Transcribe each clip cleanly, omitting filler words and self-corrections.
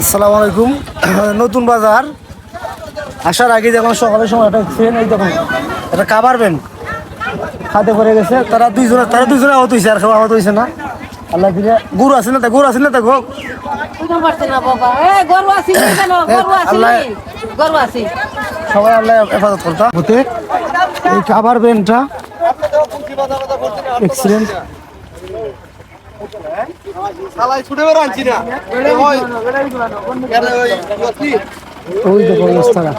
আসসালামু আলাইকুম। নতুন বাজার আসার আগে যখন সকালের সময় একটা ট্রেন এই তখন একটা কাবার ভ্যান খাতে পড়ে গেছে। তারা দুইজনে আহত হয়েছে, আর কেউ আহত হয়েছে না। আল্লাহ দিলে গরু আছে না, গরু আছে না, দেখো আল্লাহ সবাই আল্লাহ হেফাজত করতা হতে। এই কাবার ভ্যানটা অ্যাক্সিডেন্ট ওই দেখো অবস্থাটা।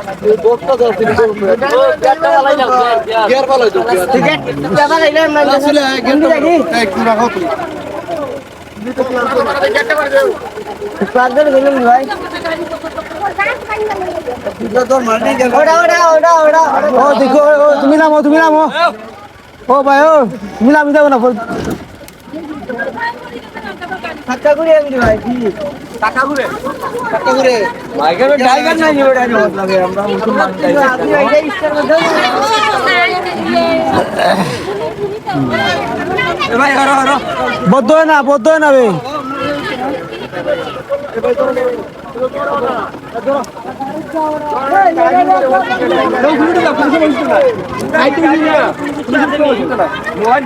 তুমি নামো ও ভাই, ও তুমি নামি যাবো না। বদ্ধ হয় না বে। মোবাইল